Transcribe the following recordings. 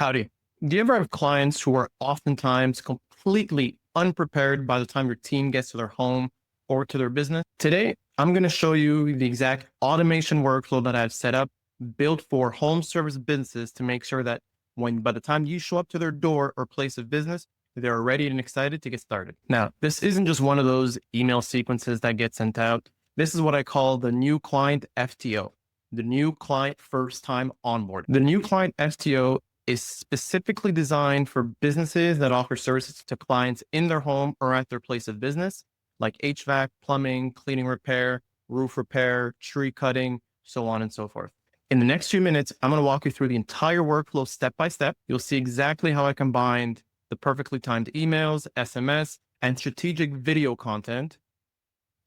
Howdy. Do you ever have clients who are oftentimes completely unprepared by the time your team gets to their home or to their business? Today, I'm going to show you the exact automation workflow that I've set up, built for home service businesses to make sure that by the time you show up to their door or place of business, they're ready and excited to get started. Now, this isn't just one of those email sequences that get sent out. This is what I call the new client FTO, the new client first time onboard. The new client FTO is specifically designed for businesses that offer services to clients in their home or at their place of business, like HVAC, plumbing, cleaning repair, roof repair, tree cutting, so on and so forth. In the next few minutes, I'm going to walk you through the entire workflow step by step. You'll see exactly how I combined the perfectly timed emails, SMS, and strategic video content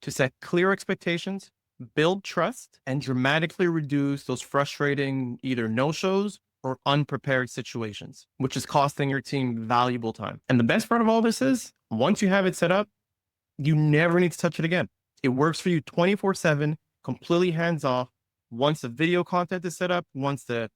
to set clear expectations, build trust, and dramatically reduce those frustrating either no-shows or unprepared situations, which is costing your team valuable time. And the best part of all this is, once you have it set up, you never need to touch it again. It works for you 24/7, completely hands-off. Once the video content is set up, once the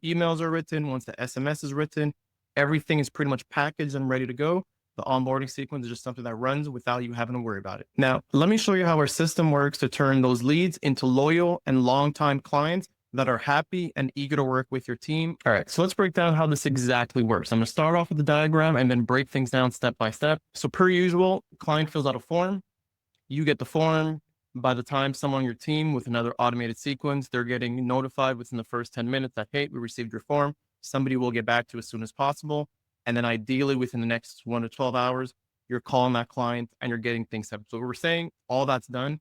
emails are written, once the SMS is written, everything is pretty much packaged and ready to go. The onboarding sequence is just something that runs without you having to worry about it. Now, let me show you how our system works to turn those leads into loyal and long-time clients that are happy and eager to work with your team. All right, so let's break down how this exactly works. I'm going to start off with the diagram and then break things down step by step. So per usual, client fills out a form. You get the form. By the time someone on your team with another automated sequence, they're getting notified within the first 10 minutes that, hey, we received your form. Somebody will get back to you as soon as possible. And then ideally within the next 1 to 12 hours, you're calling that client and you're getting things set up. So we're saying all that's done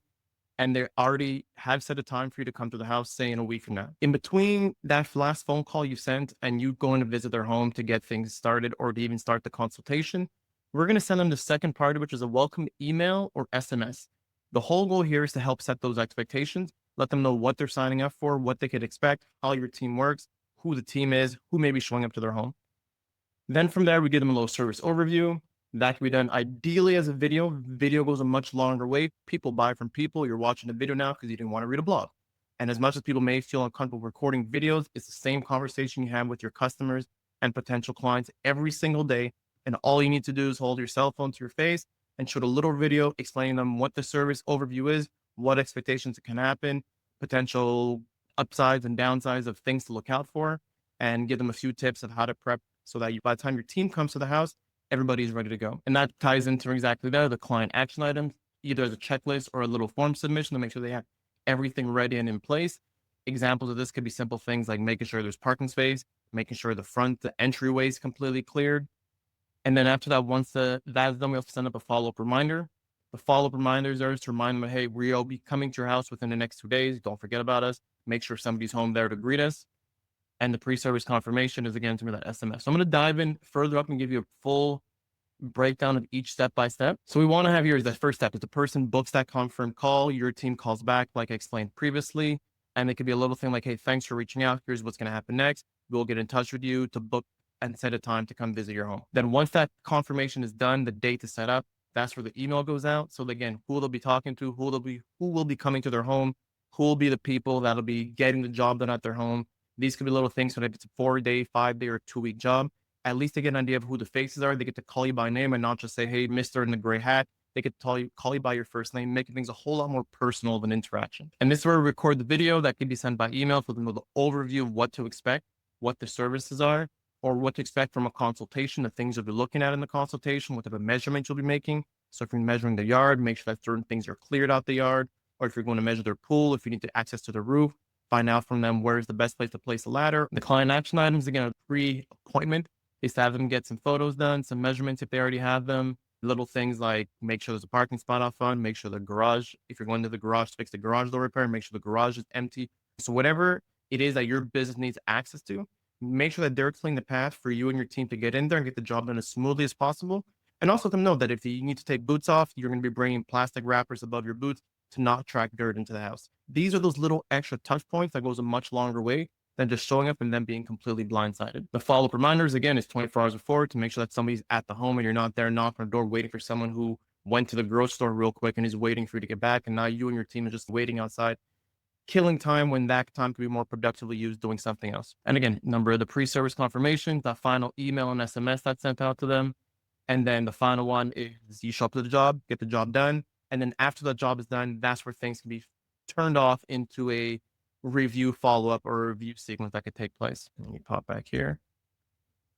and they already have set a time for you to come to the house, say in a week from now. In between that last phone call you sent and you going to visit their home to get things started or to even start the consultation, we're going to send them the second part, which is a welcome email or SMS. The whole goal here is to help set those expectations, let them know what they're signing up for, what they could expect, how your team works, who the team is, who may be showing up to their home. Then from there, we give them a little service overview. That can be done ideally as a video. Video goes a much longer way. People buy from people. You're watching a video now because you didn't want to read a blog. And as much as people may feel uncomfortable recording videos, it's the same conversation you have with your customers and potential clients every single day. And all you need to do is hold your cell phone to your face and shoot a little video explaining them what the service overview is, what expectations can happen, potential upsides and downsides of things to look out for, and give them a few tips of how to prep so that by the time your team comes to the house, everybody is ready to go. And that ties into exactly that, the client action items, either as a checklist or a little form submission to make sure they have everything ready and in place. Examples of this could be simple things like making sure there's parking space, making sure the entryway is completely cleared. And then after that, once that's done, we have to send up a follow-up reminder. The follow-up reminder is there to remind them, hey, we'll be coming to your house within the next 2 days. Don't forget about us. Make sure somebody's home there to greet us. And the pre-service confirmation is again to me that SMS. So I'm going to dive in further up and give you a full breakdown of each step by step. So we want to have here is the first step is the person books that confirmed call. Your team calls back, like I explained previously. And it could be a little thing like, hey, thanks for reaching out. Here's what's going to happen next. We'll get in touch with you to book and set a time to come visit your home. Then once that confirmation is done, the date is set up. That's where the email goes out. So again, who they'll be talking to, who will be coming to their home, who will be the people that'll be getting the job done at their home. These could be little things. So if it's a 4-day, 5-day, or 2-week job, at least they get an idea of who the faces are. They get to call you by name and not just say, hey, Mr. in the gray hat. They could call you by your first name, making things a whole lot more personal of an interaction. And this is where we record the video that can be sent by email for them to know the overview of what to expect, what the services are, or what to expect from a consultation, the things you'll be looking at in the consultation, what type of measurements you'll be making. So if you're measuring the yard, make sure that certain things are cleared out the yard. Or if you're going to measure their pool, if you need to access to the roof, find out from them where's the best place to place a ladder. The client action items, again, a pre-appointment is to have them get some photos done, some measurements if they already have them. Little things like make sure there's a parking spot out front, make sure the garage, if you're going to the garage to fix the garage door repair, make sure the garage is empty. So whatever it is that your business needs access to, make sure that they're clearing the path for you and your team to get in there and get the job done as smoothly as possible. And also let them know that if you need to take boots off, you're going to be bringing plastic wrappers above your boots to not track dirt into the house. These are those little extra touch points that goes a much longer way than just showing up and then being completely blindsided. The follow-up reminders, again, is 24 hours before to make sure that somebody's at the home and you're not there knocking on the door waiting for someone who went to the grocery store real quick and is waiting for you to get back. And now you and your team are just waiting outside killing time when that time could be more productively used doing something else. And again, number of the pre-service confirmations, that final email and SMS that's sent out to them. And then the final one is you show up to the job, get the job done. And then after the job is done, that's where things can be turned off into a review follow-up or review sequence that could take place. Let me pop back here.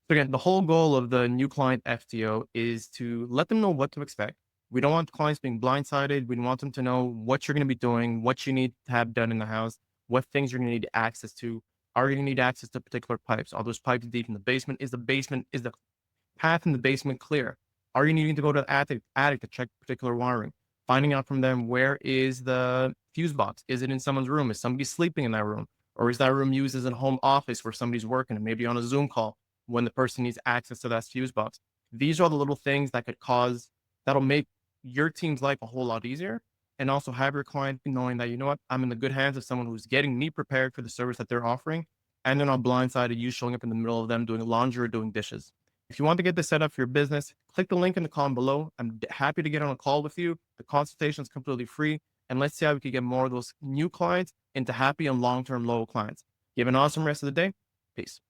So again, the whole goal of the new client FTO is to let them know what to expect. We don't want clients being blindsided. We want them to know what you're going to be doing, what you need to have done in the house, what things you're going to need access to. Are you going to need access to particular pipes? Are those pipes deep in the basement? Is the path in the basement clear? Are you needing to go to the attic to check particular wiring? Finding out from them, where is the fuse box? Is it in someone's room? Is somebody sleeping in that room? Or is that room used as a home office where somebody's working and maybe on a Zoom call when the person needs access to that fuse box? These are the little things that that'll make your team's life a whole lot easier. And also have your client knowing that, you know what, I'm in the good hands of someone who's getting me prepared for the service that they're offering. And they're not blindsided you showing up in the middle of them doing laundry or doing dishes. If you want to get this set up for your business, click the link in the comment below. I'm happy to get on a call with you. The consultation is completely free. And let's see how we can get more of those new clients into happy and long-term loyal clients. You have an awesome rest of the day. Peace.